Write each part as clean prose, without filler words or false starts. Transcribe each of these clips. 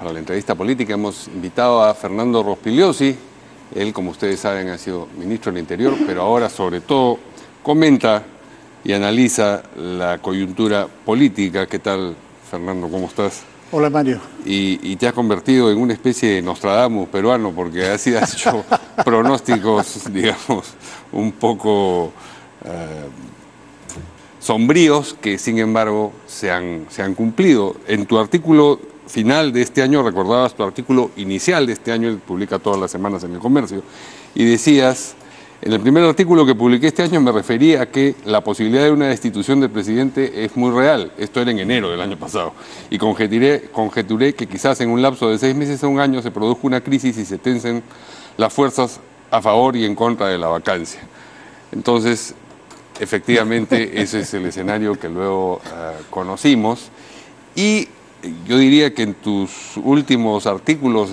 para la entrevista política hemos invitado a Fernando Rospigliosi. Él, como ustedes saben, ha sido ministro del Interior, pero ahora sobre todo comenta y analiza la coyuntura política. ¿Qué tal, Fernando? ¿Cómo estás? Hola, Mario. Y te has convertido en una especie de Nostradamus peruano, porque has hecho pronósticos, digamos, un poco sombríos, que sin embargo se han cumplido. En tu artículo final de este año, recordabas tu artículo inicial de este año, él publica todas las semanas en El Comercio, y decías: en el primer artículo que publiqué este año me refería a que la posibilidad de una destitución del presidente es muy real. Esto era en enero del año pasado. Y conjeturé que quizás en un lapso de 6 meses a un año se produzca una crisis y se tensen las fuerzas a favor y en contra de la vacancia. Entonces, efectivamente, ese es el escenario que luego conocimos. Y yo diría que en tus últimos artículos,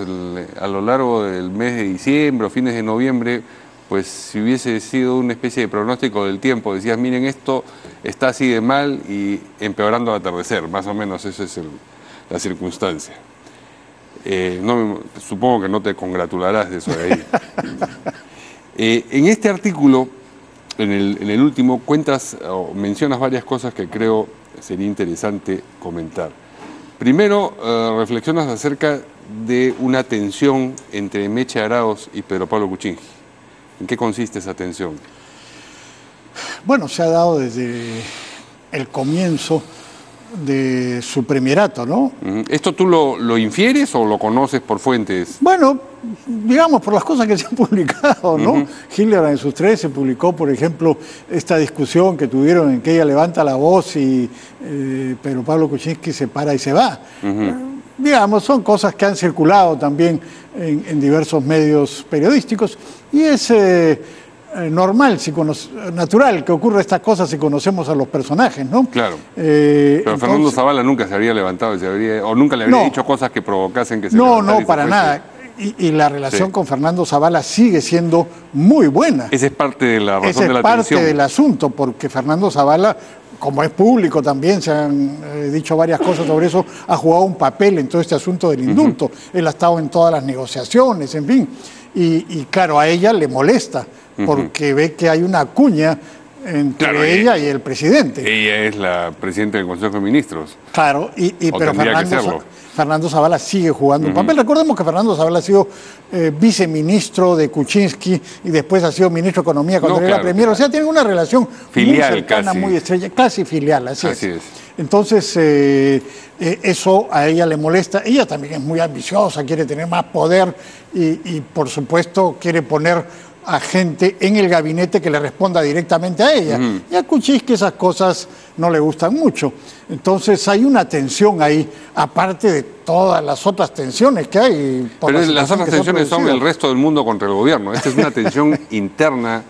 a lo largo del mes de diciembre o fines de noviembre, pues si hubiese sido una especie de pronóstico del tiempo, decías: miren, esto está así de mal y empeorando al atardecer. Más o menos esa es la circunstancia. Supongo que no te congratularás de eso de ahí. En este artículo, en el último, cuentas o mencionas varias cosas que creo sería interesante comentar. Primero, reflexionas acerca de una tensión entre Meche Arauz y Pedro Pablo Kuczynski. ¿En qué consiste esa tensión? Bueno, se ha dado desde el comienzo de su premierato, ¿no? ¿Esto tú lo infieres o lo conoces por fuentes? Bueno, digamos, por las cosas que se han publicado, ¿no? Hildebrand en sus 3 se publicó, por ejemplo, esta discusión que tuvieron en que ella levanta la voz y Pedro Pablo Kuczynski se para y se va. Digamos, son cosas que han circulado también en diversos medios periodísticos, y es normal, natural que ocurra estas cosas si conocemos a los personajes, ¿no? Claro. Pero entonces, Fernando Zavala nunca se habría levantado o nunca le habría dicho cosas que provocasen que se levantara. No, para nada. Y la relación con Fernando Zavala sigue siendo muy buena. Esa es parte de la razón de la tensión. Esa es parte del asunto, porque Fernando Zavala, como es público también, se han dicho varias cosas sobre eso, ha jugado un papel en todo este asunto del indulto. Él ha estado en todas las negociaciones, en fin. Y claro, a ella le molesta, porque ve que hay una cuña entre ella y el presidente. Ella es la presidenta del Consejo de Ministros. Claro, pero Fernando Zavala sigue jugando un papel. Recordemos que Fernando Zavala ha sido viceministro de Kuczynski y después ha sido ministro de Economía cuando era premier. O sea, tiene una relación filial, muy cercana, casi. Muy estrecha, casi filial, así es. Entonces, eso a ella le molesta. Ella también es muy ambiciosa, quiere tener más poder y por supuesto, quiere poner a gente en el gabinete que le responda directamente a ella. Y a Kuczynski esas cosas no le gustan mucho. Entonces hay una tensión ahí, aparte de todas las otras tensiones que hay. Pero las otras tensiones son el resto del mundo contra el gobierno. Esta es una tensión interna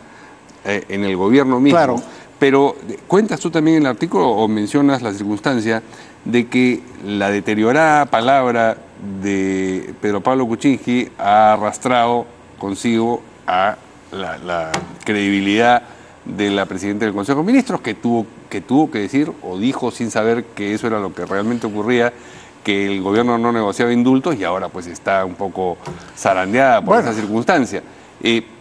en el gobierno mismo. Claro. Pero cuentas tú también en el artículo, o mencionas la circunstancia de que la deteriorada palabra de Pedro Pablo Kuczynski ha arrastrado consigo a la credibilidad de la presidenta del Consejo de Ministros, que tuvo que decir, o dijo sin saber que eso era lo que realmente ocurría, que el gobierno no negociaba indultos, y ahora pues está un poco zarandeada por esa circunstancia.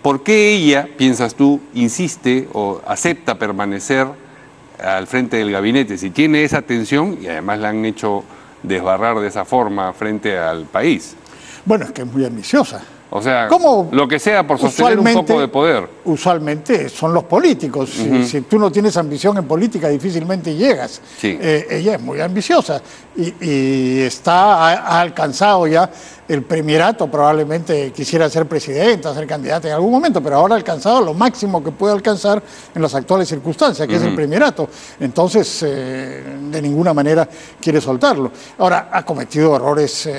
¿Por qué ella, piensas tú, insiste o acepta permanecer al frente del gabinete si tiene esa tensión y además la han hecho desbarrar de esa forma frente al país? Bueno, es que es muy ambiciosa. O sea, lo que sea por sostener un poco de poder. Usualmente son los políticos. Si tú no tienes ambición en política, difícilmente llegas. Sí. Ella es muy ambiciosa y ha alcanzado ya el premierato. Probablemente quisiera ser presidenta, ser candidata en algún momento, pero ahora ha alcanzado lo máximo que puede alcanzar en las actuales circunstancias, que es el premierato. Entonces, de ninguna manera quiere soltarlo. Ahora, ha cometido errores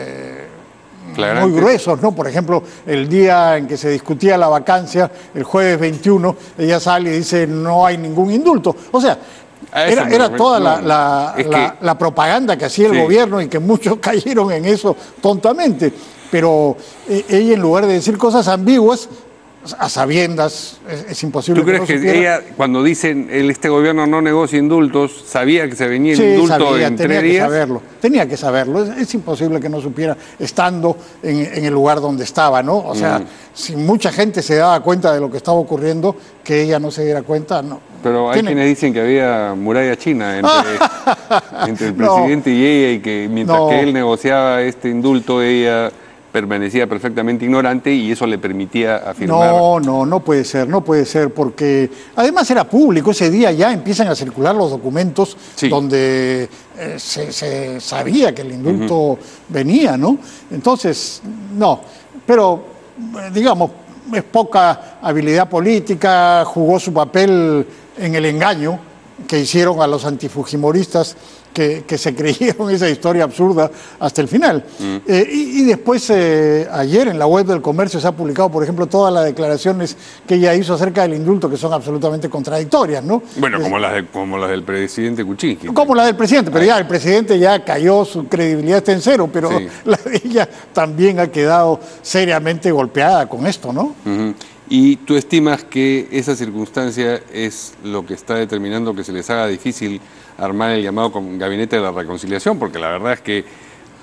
muy gruesos, ¿no? Por ejemplo, el día en que se discutía la vacancia, el jueves 21, ella sale y dice: no hay ningún indulto. O sea, era toda la propaganda que hacía el gobierno, y que muchos cayeron en eso tontamente. Pero ella, en lugar de decir cosas ambiguas, a sabiendas, es imposible. ¿Tú crees no que supiera. ella, cuando dicen este gobierno no negocia indultos, sabía que se venía el Sí, indulto sabía, en tenía 3 que días? saberlo, tenía que saberlo. Es imposible que no supiera estando en el lugar donde estaba, ¿no? O sea, si mucha gente se daba cuenta de lo que estaba ocurriendo, que ella no se diera cuenta, no. Pero hay quienes dicen que había muralla china entre el No. presidente y ella, y que mientras No. que él negociaba este indulto, ella permanecía perfectamente ignorante y eso le permitía afirmar. No puede ser, porque además era público, ese día ya empiezan a circular los documentos Sí. donde se sabía que el indulto venía, ¿no? Entonces, no, pero digamos, es poca habilidad política, jugó su papel en el engaño que hicieron a los antifujimoristas que se creyeron esa historia absurda hasta el final. Y después, ayer en la web del Comercio se ha publicado, por ejemplo, todas las declaraciones que ella hizo acerca del indulto, que son absolutamente contradictorias, ¿no? Bueno, como las del presidente Kuczynski. Como la del presidente, pero ya el presidente ya cayó, su credibilidad está en cero, pero Sí. la de ella también ha quedado seriamente golpeada con esto, ¿no? Ujú. ¿Y tú estimas que esa circunstancia es lo que está determinando que se les haga difícil armar el llamado Gabinete de la Reconciliación? Porque la verdad es que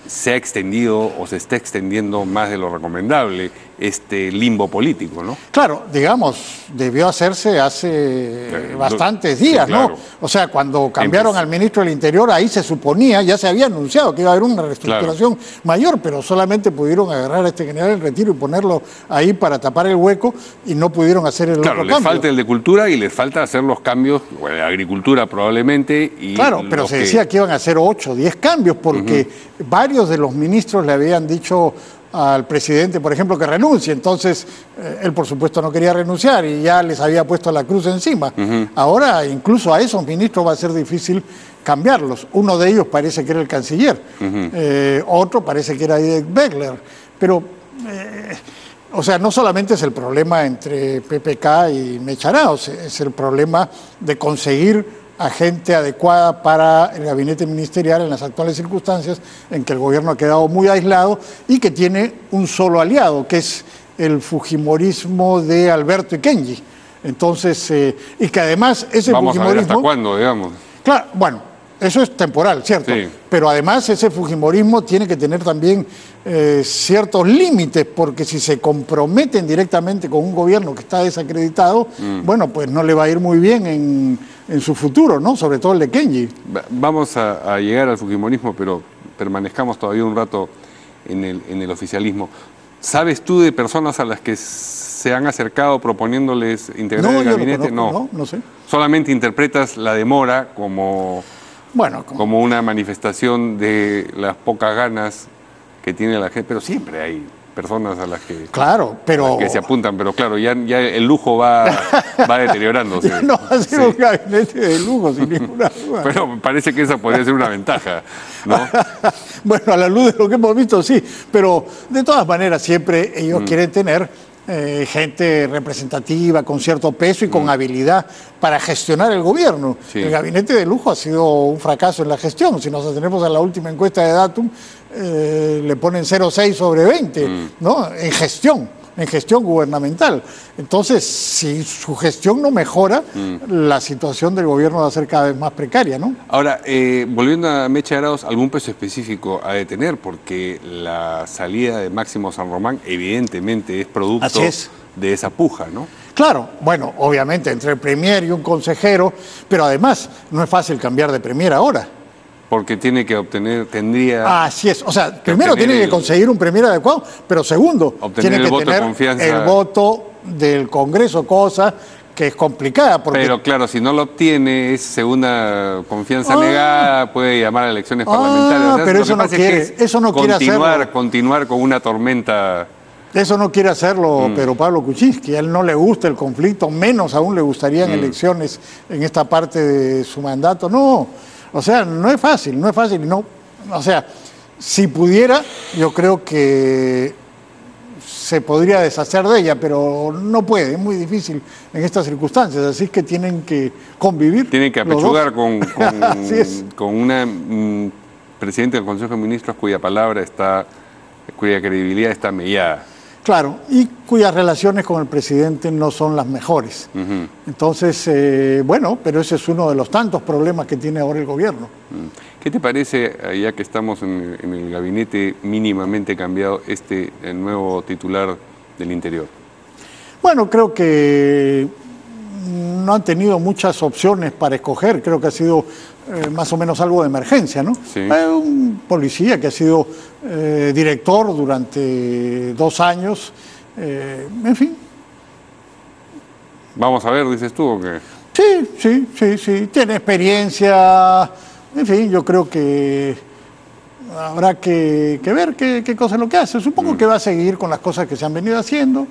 se ha extendido o se está extendiendo más de lo recomendable este limbo político, ¿no? Claro, digamos, debió hacerse hace bastantes días, sí, claro. ¿no? O sea, cuando cambiaron al ministro del Interior, ahí se suponía, ya se había anunciado que iba a haber una reestructuración mayor, pero solamente pudieron agarrar a este general en retiro y ponerlo ahí para tapar el hueco y no pudieron hacer el Claro, otro les cambio. falta el de cultura y les falta hacer los cambios, bueno, de agricultura probablemente. Y Claro, pero se decía que iban a hacer 8 o 10 cambios porque varios de los ministros le habían dicho al presidente, por ejemplo, que renuncie. Entonces, él por supuesto no quería renunciar y ya les había puesto la cruz encima. Ahora, incluso a esos ministros va a ser difícil cambiarlos. Uno de ellos parece que era el canciller, otro parece que era Edith Begler. Pero, o sea, no solamente es el problema entre PPK y Mecharaos, es el problema de conseguir a gente adecuada para el gabinete ministerial en las actuales circunstancias en que el gobierno ha quedado muy aislado y que tiene un solo aliado, que es el fujimorismo de Alberto y Kenji. Entonces, y que además ese Vamos a ver fujimorismo... hasta cuándo, digamos. Claro, bueno, eso es temporal, ¿cierto? Sí. Pero además ese fujimorismo tiene que tener también ciertos límites, porque si se comprometen directamente con un gobierno que está desacreditado, bueno, pues no le va a ir muy bien en su futuro, ¿no? Sobre todo el de Kenji. Vamos a llegar al fujimorismo, pero permanezcamos todavía un rato en el oficialismo. ¿Sabes tú de personas a las que se han acercado proponiéndoles integrar el yo gabinete? no conozco, no sé. Solamente interpretas la demora como una manifestación de las pocas ganas que tiene la gente, pero siempre hay personas a las que, claro, pero... a las que se apuntan, pero claro, ya el lujo va deteriorándose. No va a ser un gabinete de lujo, sin ninguna duda. Pero me parece que esa podría ser una ventaja, ¿no? Bueno, a la luz de lo que hemos visto, sí, pero de todas maneras siempre ellos quieren tener gente representativa, con cierto peso y con habilidad para gestionar el gobierno. Sí. El gabinete de lujo ha sido un fracaso en la gestión. Si nos atenemos a la última encuesta de Datum, le ponen 0,6 sobre 20, ¿no? En gestión gubernamental. Entonces, si su gestión no mejora, la situación del gobierno va a ser cada vez más precaria, ¿no? Ahora, volviendo a Mecha Arauz, algún peso específico ha de tener, porque la salida de Máximo San Román evidentemente es producto Así es. de esa puja, ¿no? Claro, bueno, obviamente entre el premier y un consejero, pero además no es fácil cambiar de premier ahora. Porque tendría... Así es, o sea, primero tiene que conseguir un premier adecuado, pero segundo, obtener tiene el que voto de tener confianza. el voto del Congreso, cosa que es complicada. Porque... Pero claro, si no lo obtiene, es segunda confianza negada, puede llamar a elecciones parlamentarias. O sea, pero lo eso que no pasa quiere, es que eso no quiere hacerlo. Continuar con una tormenta... Eso no quiere hacerlo Pedro Pablo Kuczynski, a él no le gusta el conflicto, menos aún le gustarían elecciones en esta parte de su mandato. No, o sea, no es fácil, no, o sea, si pudiera, yo creo que se podría deshacer de ella, pero no puede, es muy difícil en estas circunstancias, así que tienen que convivir. Tienen que apechugar con una presidente del Consejo de Ministros cuya credibilidad está mellada. Claro, y cuyas relaciones con el presidente no son las mejores. Entonces, bueno, pero ese es uno de los tantos problemas que tiene ahora el gobierno. ¿Qué te parece, ya que estamos en el gabinete mínimamente cambiado, el nuevo titular del Interior? Bueno, creo que no han tenido muchas opciones para escoger, creo que ha sido más o menos algo de emergencia, ¿no? Sí. Un policía que ha sido director durante 2 años, en fin. Vamos a ver, dices tú, ¿o qué? Sí, tiene experiencia, en fin, yo creo que habrá que ver qué cosa es lo que hace. Supongo que va a seguir con las cosas que se han venido haciendo.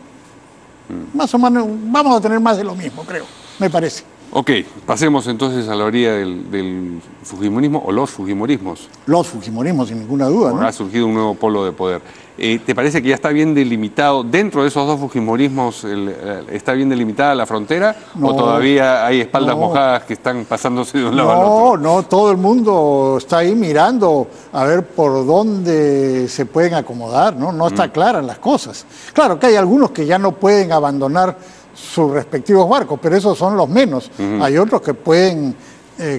Más o menos vamos a tener más de lo mismo, creo, me parece. Ok, pasemos entonces a la orilla del fujimorismo o los fujimorismos. Los fujimorismos, sin ninguna duda, ¿no? Ha surgido un nuevo polo de poder. ¿Te parece que ya está bien delimitado, dentro de esos dos fujimorismos, está bien delimitada la frontera? No, ¿O todavía hay espaldas mojadas que están pasándose de un lado al otro? No, todo el mundo está ahí mirando a ver por dónde se pueden acomodar, ¿no? No está claras las cosas. Claro que hay algunos que ya no pueden abandonar sus respectivos barcos, pero esos son los menos. Hay otros que pueden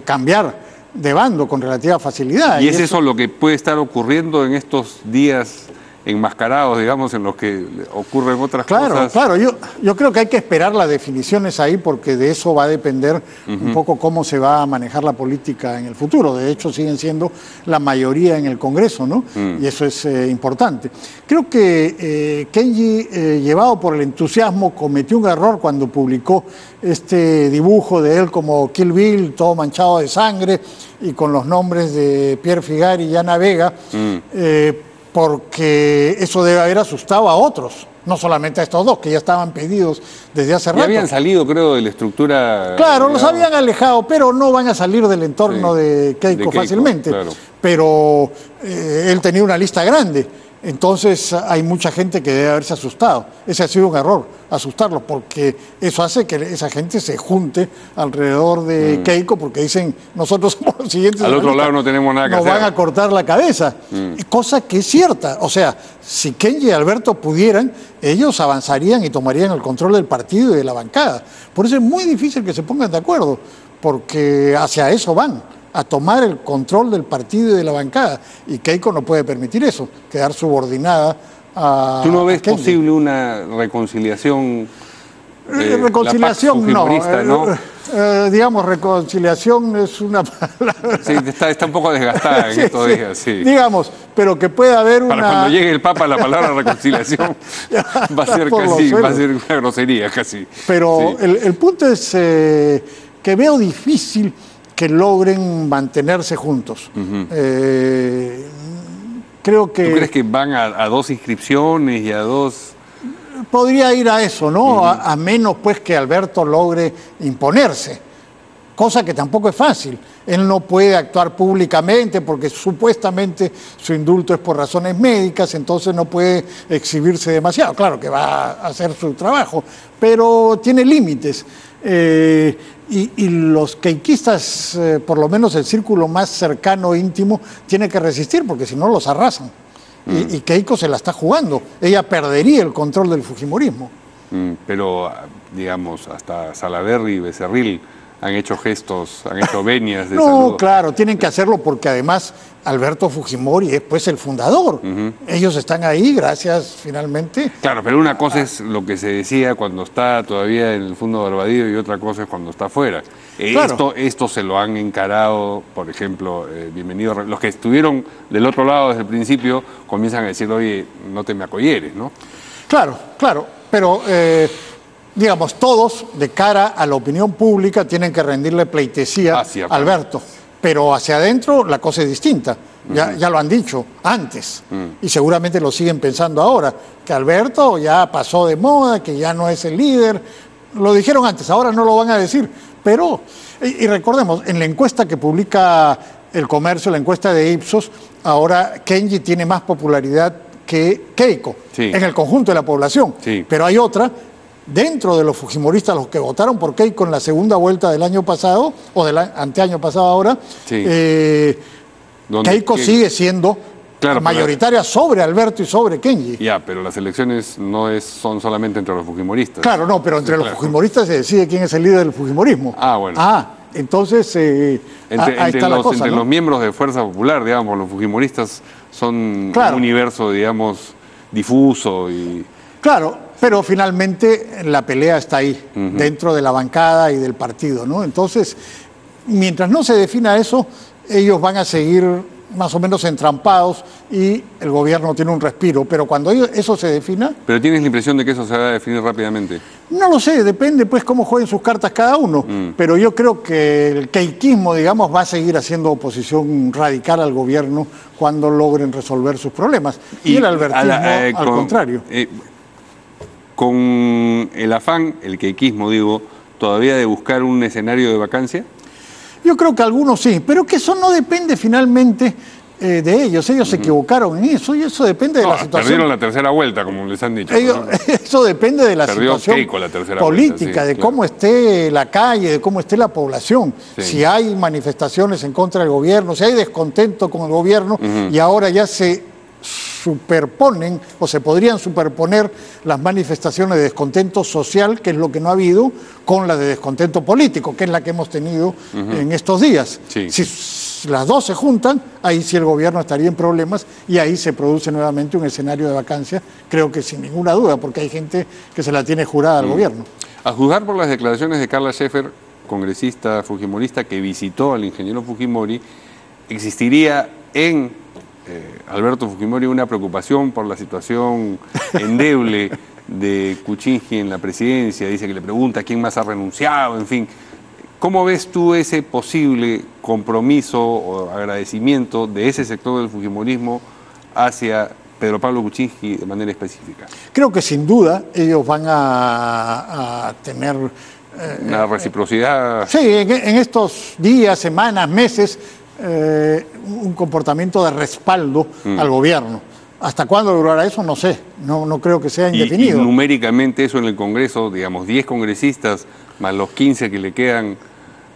cambiar de bando con relativa facilidad. ¿Y es eso lo que puede estar ocurriendo en estos días enmascarados, digamos, en los que ocurren otras cosas? Claro, yo creo que hay que esperar las definiciones ahí porque de eso va a depender un poco cómo se va a manejar la política en el futuro. De hecho, siguen siendo la mayoría en el Congreso, ¿no? Y eso es importante. Creo que Kenji, llevado por el entusiasmo, cometió un error cuando publicó este dibujo de él como Kill Bill, todo manchado de sangre y con los nombres de Pierre Figari y Ana Vega, porque eso debe haber asustado a otros, no solamente a estos dos, que ya estaban pedidos desde hace rato. Ya habían salido, creo, de la estructura... Claro, los habían alejado, pero no van a salir del entorno de Keiko fácilmente. Claro. Pero él tenía una lista grande, entonces hay mucha gente que debe haberse asustado. Ese ha sido un error, asustarlos, porque eso hace que esa gente se junte alrededor de Keiko, porque dicen, nosotros somos los siguientes. Al otro lado no tenemos nada que hacer. Nos van a cortar la cabeza. Cosa que es cierta. O sea, si Kenji y Alberto pudieran, ellos avanzarían y tomarían el control del partido y de la bancada. Por eso es muy difícil que se pongan de acuerdo, porque hacia eso van, a tomar el control del partido y de la bancada. Y Keiko no puede permitir eso, quedar subordinada a... ¿Tú no ves posible una reconciliación? Reconciliación no. Digamos, reconciliación es una palabra... Sí, está un poco desgastada en estos días, sí. Digamos, pero que pueda haber una... Para cuando llegue el Papa la palabra reconciliación va a ser una grosería casi. Pero sí. El punto es que veo difícil que logren mantenerse juntos. Creo que... ¿Tú crees que van a 2 inscripciones y a 2...? Podría ir a eso, ¿no? A menos pues que Alberto logre imponerse, cosa que tampoco es fácil. Él no puede actuar públicamente porque supuestamente su indulto es por razones médicas, entonces no puede exhibirse demasiado. Claro que va a hacer su trabajo, pero tiene límites. Y los keikistas, por lo menos el círculo más cercano, íntimo, tiene que resistir porque si no los arrasan. Y Keiko se la está jugando. Ella perdería el control del fujimorismo. Pero, digamos, hasta Salaverry y Becerril han hecho gestos, han hecho venias de saludo. No, claro, tienen que hacerlo porque además Alberto Fujimori es pues el fundador. Ellos están ahí gracias finalmente. Claro, pero una cosa es lo que se decía cuando está todavía en el Fondo de Barbadillo y otra cosa es cuando está afuera. Claro. Esto se lo han encarado, por ejemplo, bienvenidos, los que estuvieron del otro lado desde el principio comienzan a decir, oye, no te me acolleres, ¿no? Claro, pero digamos, todos de cara a la opinión pública tienen que rendirle pleitesía a Alberto, pero hacia adentro la cosa es distinta. Ya lo han dicho antes y seguramente lo siguen pensando ahora, que Alberto ya pasó de moda, que ya no es el líder. Lo dijeron antes, ahora no lo van a decir, pero, y recordemos, en la encuesta que publica El Comercio, la encuesta de Ipsos, ahora Kenji tiene más popularidad que Keiko en el conjunto de la población, pero hay otra dentro de los fujimoristas, los que votaron por Keiko en la segunda vuelta del año pasado, o del anteaño pasado ahora, Keiko sigue siendo Claro, mayoritaria sobre Alberto y sobre Kenji. Ya, pero las elecciones son solamente entre los fujimoristas. Claro, no, pero entre los fujimoristas se decide quién es el líder del fujimorismo. Ah, bueno. Entonces ahí está la cosa, entre ¿no? los miembros de Fuerza Popular, digamos, los fujimoristas son un universo, digamos, difuso y... Claro, pero finalmente la pelea está ahí, dentro de la bancada y del partido, ¿no? Entonces, mientras no se defina eso, ellos van a seguir más o menos entrampados y el gobierno tiene un respiro, pero cuando eso se defina... ¿Pero tienes la impresión de que eso se va a definir rápidamente? No lo sé, depende pues cómo jueguen sus cartas cada uno, pero yo creo que el keikismo, digamos, va a seguir haciendo oposición radical al gobierno cuando logren resolver sus problemas. Y el albertismo, al contrario. Con el afán, el keikismo, digo, todavía de buscar un escenario de vacancia. Yo creo que algunos sí, pero que eso no depende finalmente de ellos. Ellos se equivocaron en eso y eso depende de la situación. Perdieron la tercera vuelta, como les han dicho. Eso depende de la situación política, de cómo esté la calle, de cómo esté la población. Sí. Si hay manifestaciones en contra del gobierno, si hay descontento con el gobierno y ahora ya se superponen o se podrían superponer las manifestaciones de descontento social, que es lo que no ha habido, con las de descontento político, que es la que hemos tenido en estos días. Sí. Si las dos se juntan, ahí sí el gobierno estaría en problemas y ahí se produce nuevamente un escenario de vacancia, creo que sin ninguna duda, porque hay gente que se la tiene jurada al gobierno. A juzgar por las declaraciones de Carla Scheffer, congresista fujimorista que visitó al ingeniero Fujimori, existiría en Alberto Fujimori una preocupación por la situación endeble de Kuczynski en la presidencia, dice que le pregunta quién más ha renunciado, en fin. ¿Cómo ves tú ese posible compromiso o agradecimiento de ese sector del fujimorismo hacia Pedro Pablo Kuczynski de manera específica? Creo que sin duda ellos van a tener... una reciprocidad. Sí, en estos días, semanas, meses... un comportamiento de respaldo al gobierno. ¿Hasta cuándo durará eso? No sé, no creo que sea indefinido. Y numéricamente eso en el Congreso, digamos, 10 congresistas más los 15 que le quedan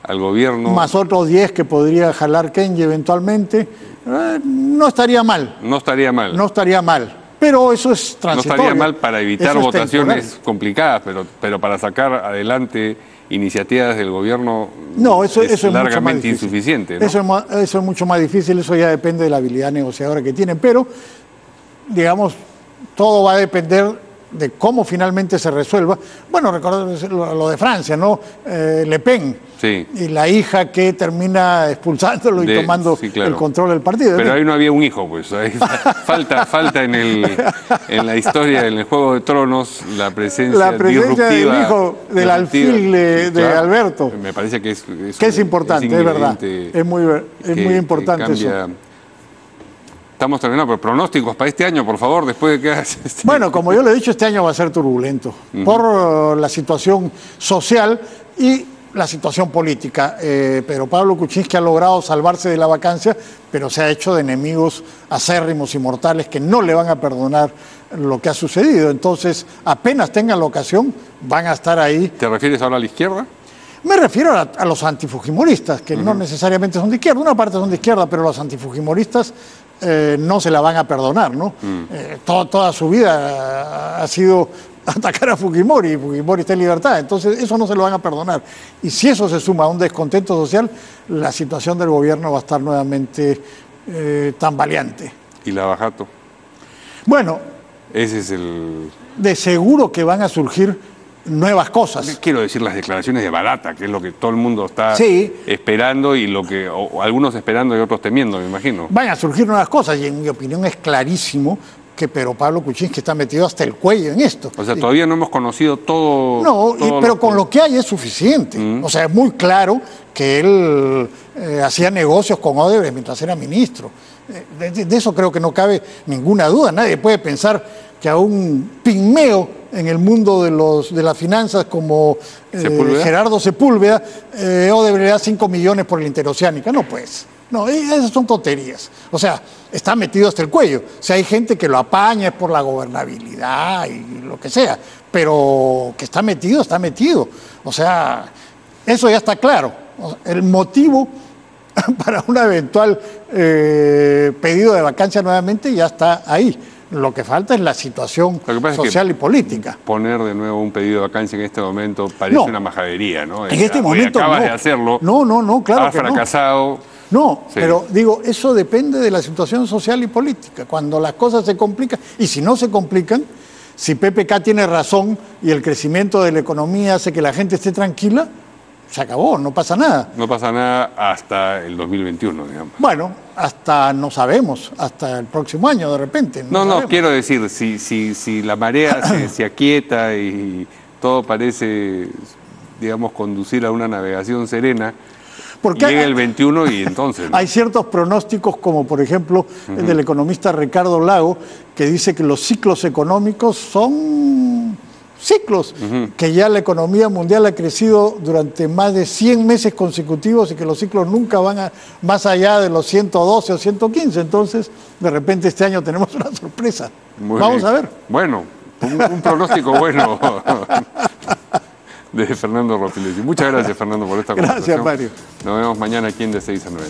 al gobierno. Más otros 10 que podría jalar Kenji eventualmente, no estaría mal. No estaría mal. No estaría mal. Pero eso es transitorio. No estaría mal para evitar votaciones complicadas, pero para sacar adelante iniciativas del gobierno eso es largamente insuficiente, ¿no? Eso es mucho más difícil, eso ya depende de la habilidad negociadora que tienen, pero, digamos, todo va a depender de cómo finalmente se resuelva. Bueno, recordemos lo de Francia, ¿no? Le Pen, sí. Y la hija que termina expulsándolo y tomando el control del partido. Pero ahí no había un hijo, pues. Ahí falta en la historia, en el Juego de Tronos, la presencia disruptiva del hijo del alfil de Alberto. Me parece que es importante, es verdad. Es muy importante eso. Estamos terminando, pero pronósticos para este año, por favor, después de que hagas Bueno, como yo le he dicho, este año va a ser turbulento por la situación social y la situación política. Pero Pablo Kuczynski ha logrado salvarse de la vacancia, pero se ha hecho de enemigos acérrimos y mortales que no le van a perdonar lo que ha sucedido. Entonces, apenas tengan la ocasión, van a estar ahí. ¿Te refieres ahora a la izquierda? Me refiero a los antifujimoristas, que no necesariamente son de izquierda, una parte son de izquierda, pero los antifujimoristas no se la van a perdonar, ¿no? Toda su vida ha sido atacar a Fujimori, y Fujimori está en libertad, entonces eso no se lo van a perdonar. Y si eso se suma a un descontento social, la situación del gobierno va a estar nuevamente tambaleante. ¿Y Lavajato? Bueno, ese es el... De seguro que van a surgir nuevas cosas. Quiero decir las declaraciones de Barata, que es lo que todo el mundo está esperando y lo que algunos esperando y otros temiendo, me imagino. Van a surgir nuevas cosas y en mi opinión es clarísimo que Pedro Pablo Kuczynski está metido hasta el cuello en esto. O sea, todavía no hemos conocido todo... No, pero con lo que hay es suficiente. O sea, es muy claro que él hacía negocios con Odebrecht mientras era ministro. De eso creo que no cabe ninguna duda. Nadie puede pensar que a un pigmeo en el mundo de las finanzas como Gerardo Sepúlveda, Odebrecht le da 5 millones por la interoceánica. No, pues. No, esas son tonterías. O sea, está metido hasta el cuello. O sea, hay gente que lo apaña por la gobernabilidad y lo que sea, pero que está metido, está metido. O sea, eso ya está claro. El motivo para un eventual pedido de vacancia nuevamente ya está ahí. Lo que falta es la situación social y política. Poner de nuevo un pedido de vacancia en este momento parece una majadería, ¿no? En este momento acabas de hacerlo. No, claro que fracasado. No, pero digo, eso depende de la situación social y política. Cuando las cosas se complican, y si no se complican, si PPK tiene razón y el crecimiento de la economía hace que la gente esté tranquila, se acabó, no pasa nada. No pasa nada hasta el 2021, digamos. Bueno, hasta no sabemos, hasta el próximo año de repente. No, quiero decir, si la marea se aquieta y todo parece, digamos, conducir a una navegación serena, porque llega el 21 y entonces, ¿no? Hay ciertos pronósticos, como por ejemplo el del economista Ricardo Lago, que dice que los ciclos económicos son ciclos, que ya la economía mundial ha crecido durante más de 100 meses consecutivos y que los ciclos nunca van más allá de los 112 o 115. Entonces, de repente este año tenemos una sorpresa. Vamos a ver. Bueno, un pronóstico bueno de Fernando Rospigliosi. Muchas gracias, Fernando, por esta conversación. Gracias, Mario. Nos vemos mañana aquí en De 6 a 9.